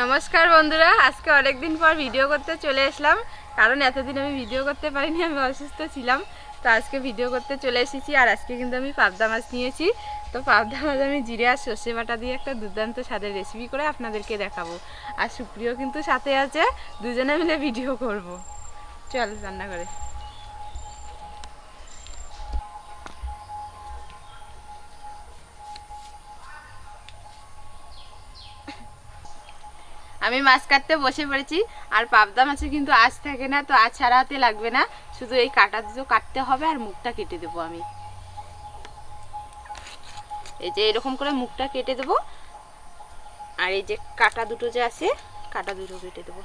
নমস্কার বন্ধুরা, আজকে অনেক দিন পর ভিডিও করতে চলে আসলাম। কারণ এতদিন আমি ভিডিও করতে পারিনি, আমি অসুস্থ ছিলাম। তো আজকে ভিডিও করতে চলে এসেছি। আর আজকে কিন্তু আমি পাবদা মাছ নিয়েছি। তো পাবদা মাছ আমি জিরে আর সর্ষে বাটা দিয়ে একটা দুর্দান্ত স্বাদের রেসিপি করে আপনাদেরকে দেখাবো। আর সুপ্রিয় কিন্তু সাথে আছে, দুজনে মিলে ভিডিও করব। চল রান্না করে। আমি মাছ কাটতে বসে পড়েছি। আর পাবদা মাছে কিন্তু আঁশ থাকে না, তো আঁশ ছাড়াতে লাগবে না, শুধু এই কাটা দুটো কাটতে হবে আর মুখটা কেটে দেবো আমি। এই যে এরকম করে মুখটা কেটে দেবো। আর এই যে কাটা দুটো যে আছে, কাটা দুটো কেটে দেবো।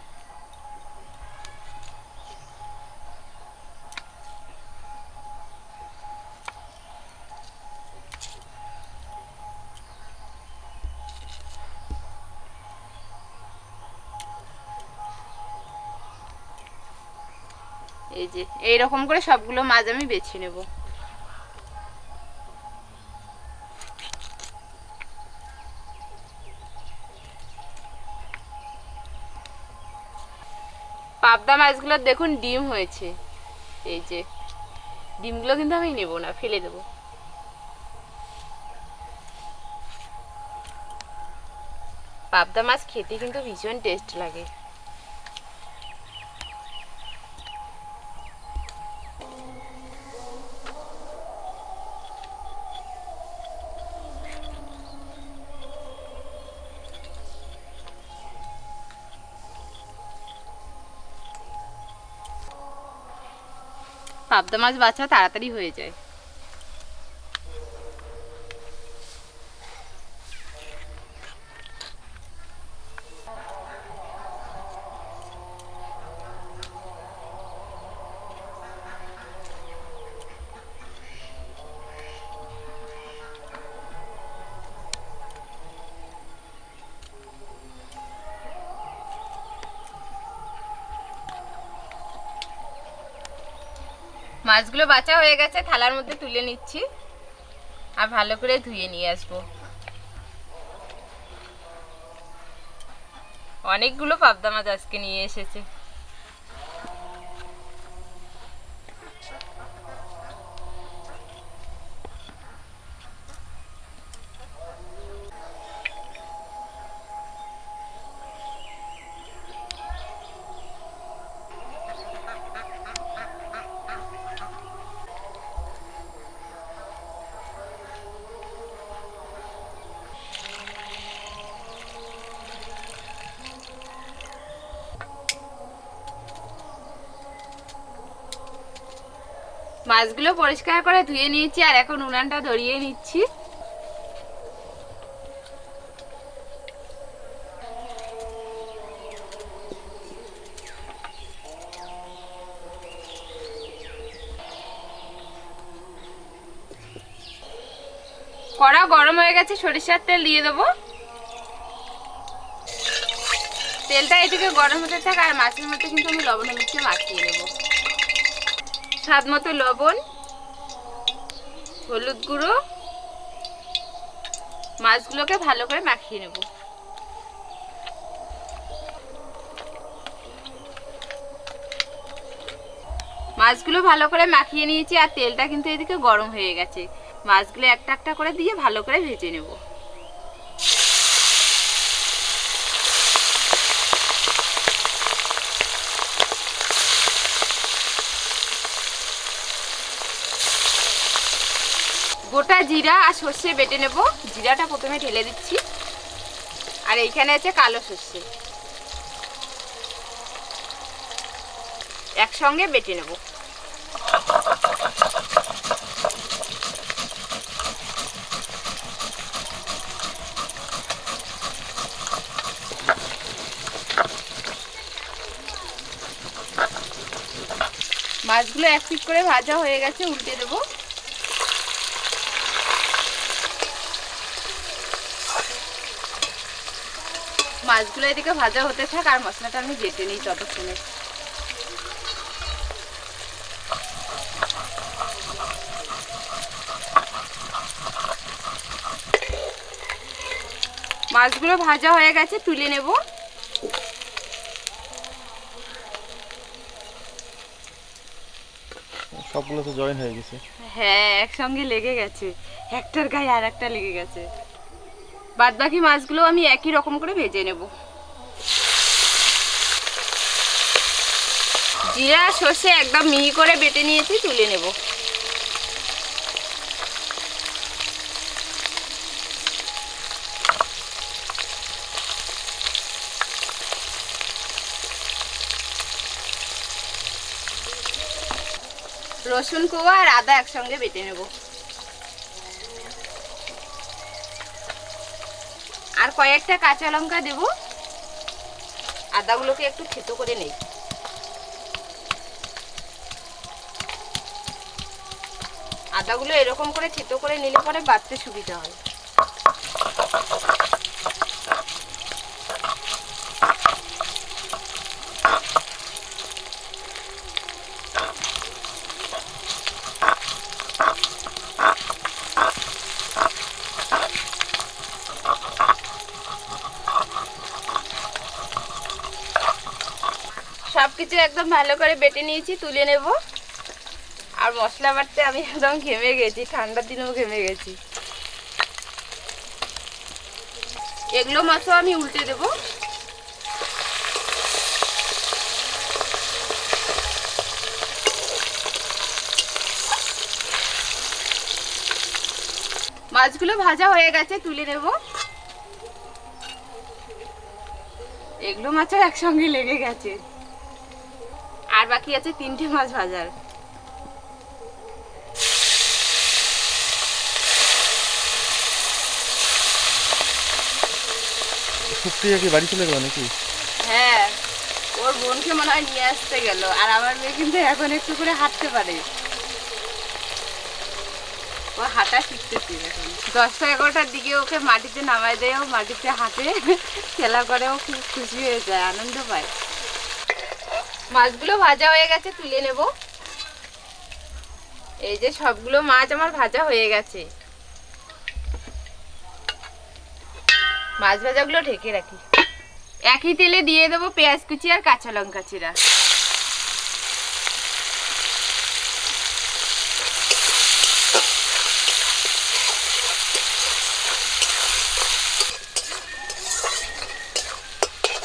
এই যে এইরকম করে সবগুলো মাছ আমি বেছে নেব। পাবদা মাছগুলো দেখুন ডিম হয়েছে। এই যে ডিমগুলো কিন্তু আমি নেব না, ফেলে দেব। পাবদা মাছ খেতে কিন্তু ভীষণ টেস্ট লাগে। পাবদা মাছ বাছা তাড়াতাড়ি হয়ে যায়। মাছগুলো বাছা হয়ে গেছে, থালার মধ্যে তুলে নিচ্ছি আর ভালো করে ধুয়ে নিয়ে আসবো। অনেকগুলো পাবদা মাছ আজকে নিয়ে এসেছে। মাছগুলো পরিষ্কার করে ধুয়ে নিয়েছি আর এখন উনানটা ধরিয়ে নিচ্ছি। কড়া গরম হয়ে গেছে, সরিষার তেল দিয়ে দেবো। তেলটা এদিকে গরম হতে থাক আর মাছের মধ্যে কিন্তু আমি লবণ মিশিয়ে মাখিয়ে নেব। স্বাদ মতো লবণ, হলুদ গুঁড়ো, মাছগুলোকে ভালো করে মাখিয়ে নেব। মাছগুলো ভালো করে মাখিয়ে নিয়েছি আর তেলটা কিন্তু এদিকে গরম হয়ে গেছে। মাছগুলো একটা একটা করে দিয়ে ভালো করে ভেজে নেব। গোটা জিরা আর সর্ষে বেটে নেব। জিরাটা প্রথমে ঢেলে দিচ্ছি। আর এইখানে আছে কালো সর্ষে, একসঙ্গে বেটে নেব। মাছগুলো এক পিঠ করে ভাজা হয়ে গেছে, উল্টে দেবো। মাছগুলো এদিকে ভাজা হতে থাক আর মশলাটা আমি বেটে নিই ততক্ষণে। মাছগুলো ভাজা হয়ে গেছে, তুলে নেব। সবগুলো তো জয়েন হয়ে গেছে। হ্যাঁ, একসঙ্গে লেগে গেছে, একটার গায়ে আর একটা লেগে গেছে। বাদ বাকি মাছগুলো আমি একই রকম করে ভেজে নেব। জিরা সর্ষে একদম মিহি করে বেটে নিয়েছি, তুলে নেব। রসুন কোয়া আর আদা একসঙ্গে বেটে নেব। আর কয়েকটা কাঁচা লঙ্কা দেব। আদাগুলোকে একটু থেতো করে নেই। আদাগুলো এরকম করে থেতো করে নিলে পরে বাটতে সুবিধা হয়। সবকিছু একদম ভালো করে বেটে নিয়েছি, তুলে নেব। আর মশলা বাটতে আমি একদম ঘেমে গেছি, ঠান্ডার দিনেও ঘেমে গেছি। এগুলো মাছও আমি উল্টে দেব। মাছগুলো ভাজা হয়ে গেছে, তুলে নেব। এগুলো মাছও একসঙ্গে লেগে গেছে, আর বাকি আছে 3টে মাছ ভাজার। সুপ্রিয়া কি বাড়ি চলে গেল নাকি? হ্যাঁ, ওর বোনকে মনে হয় নিয়ে আসতে গেল। আর আমার মেয়ে কিন্তু এখন একটু করে হাঁটতে পারে, ও হাঁটা শিখতেছে এখন। 10টা-11টার দিকে ওকে মাটিতে নামাই দেয়, ও মাটিতে হাঁটে, খেলা করে, ও খুব খুশি হয়ে যায়, আনন্দ পায়। মাছগুলো ভাজা হয়ে গেছে, তুলে নেব। এই যে সবগুলো মাছ আমার ভাজা হয়ে গেছে। মাছ ভাজাগুলো ঢেকে রাখি। একই তেলে দিয়ে দেবো পেঁয়াজ কুচি আর কাঁচা লঙ্কা চিরা।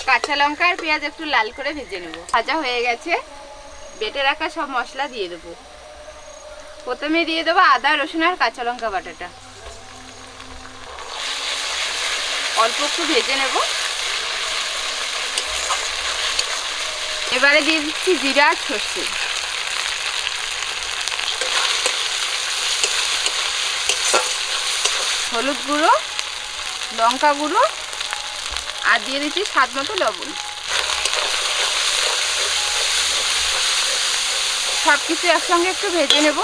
কাঁচা লঙ্কা আর পেঁয়াজ একটু লাল করে ভেজে নেব। ভাজা হয়ে গেছে, বেটে রাখা সব মশলা দিয়ে দেবো। প্রথমে দিয়ে দেবো আদা রসুন আর কাঁচা লঙ্কা বাটাটা, অল্প একটু ভেজে নেব। এবারে দিয়ে দিচ্ছি জিরা আর সর্ষে, হলুদ গুঁড়ো, লঙ্কা গুঁড়ো, আর দিয়ে দিচ্ছি স্বাদ মতো লবণ। সব কিছু একসঙ্গে একটু ভেজে নেব।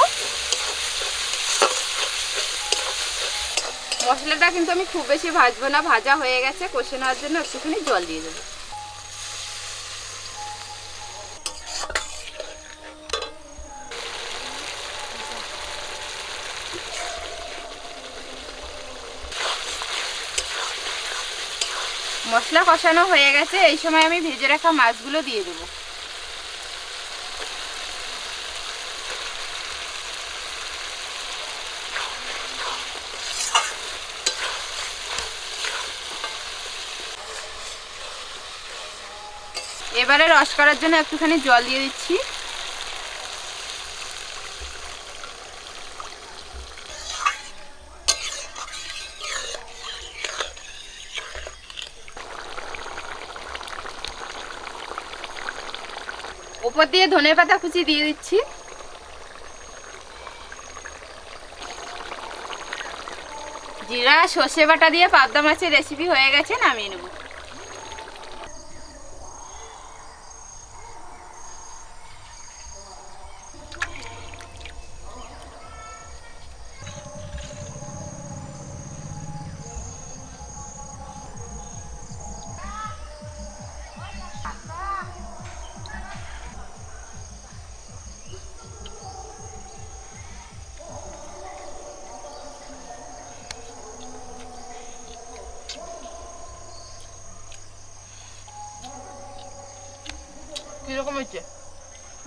মশলাটা কিন্তু আমি খুব বেশি ভাজবো না, ভাজা হয়ে গেছে। কষে নেওয়ার জন্য একটুখানি জল দিয়ে দেবো। মশলা কষানো হয়ে গেছে, এই সময় আমি ভেজে রাখা মাছগুলো দিয়ে দেবো। এবারে রস করার জন্য একটুখানি জল দিয়ে দিচ্ছি। উপর দিয়ে ধনেপাতা কুচি দিয়ে দিচ্ছি। জিরা সর্ষে বাটা দিয়ে পাবদা মাছের রেসিপি হয়ে গেছে, নামিয়ে নেব। কিরকম হচ্ছে?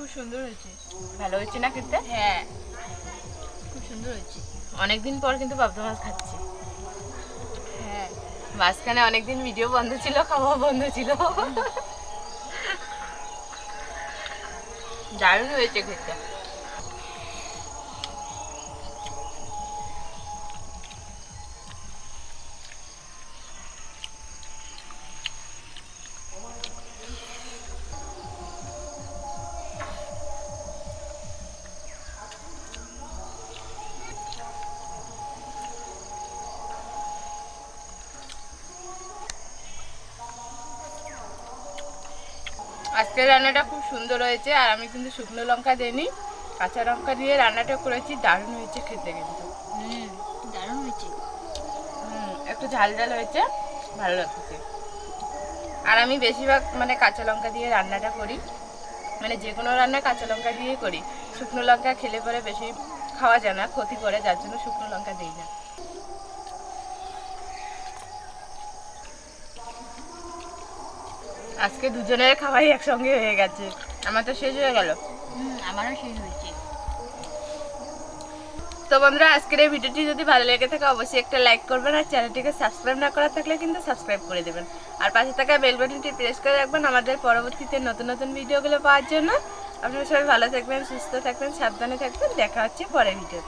খুব সুন্দর হয়েছে। ভালো হয়েছে না খেতে? হ্যাঁ, খুব সুন্দর হয়েছে। অনেকদিন পর কিন্তু পাবদা মাছ খাচ্ছি। হ্যাঁ, মাঝখানে অনেকদিন ভিডিও বন্ধ ছিল, খাওয়া বন্ধ ছিল। দারুণ হয়েছে খেতে। আজকের রান্নাটা খুব সুন্দর হয়েছে। আর আমি কিন্তু শুকনো লঙ্কা দিইনি, কাঁচা লঙ্কা দিয়ে রান্নাটা করেছি। দারুণ হয়েছে খেতে কিন্তু। দারুণ হয়েছে। একটু ঝাল ঝাল হয়েছে, ভালো লাগছে। আর আমি বেশিরভাগ মানে কাঁচা লঙ্কা দিয়ে রান্নাটা করি, মানে যে কোনো রান্না কাঁচা লঙ্কা দিয়েই করি। শুকনো লঙ্কা খেলে পরে বেশি খাওয়া যায় না, ক্ষতি করে, যার জন্য শুকনো লঙ্কা দিই না। আজকে দুজনের খাওয়াই একসঙ্গে হয়ে গেছে, আমার তো শেষ হয়ে গেল। আমারও শেষ হয়েছে। তো বন্ধুরা, আজকের এই ভিডিওটি যদি ভালো লেগে থাকে অবশ্যই একটা লাইক করবেন, আর চ্যানেলটিকে সাবস্ক্রাইব না করা থাকলে কিন্তু সাবস্ক্রাইব করে দেবেন। আর পাশে থাকা বেল বাটনটি প্রেস করে রাখবেন আমাদের পরবর্তীতে নতুন নতুন ভিডিওগুলো পাওয়ার জন্য। আপনারা সবাই ভালো থাকবেন, সুস্থ থাকবেন, সাবধানে থাকবেন। দেখা হচ্ছে পরের ভিডিওতে।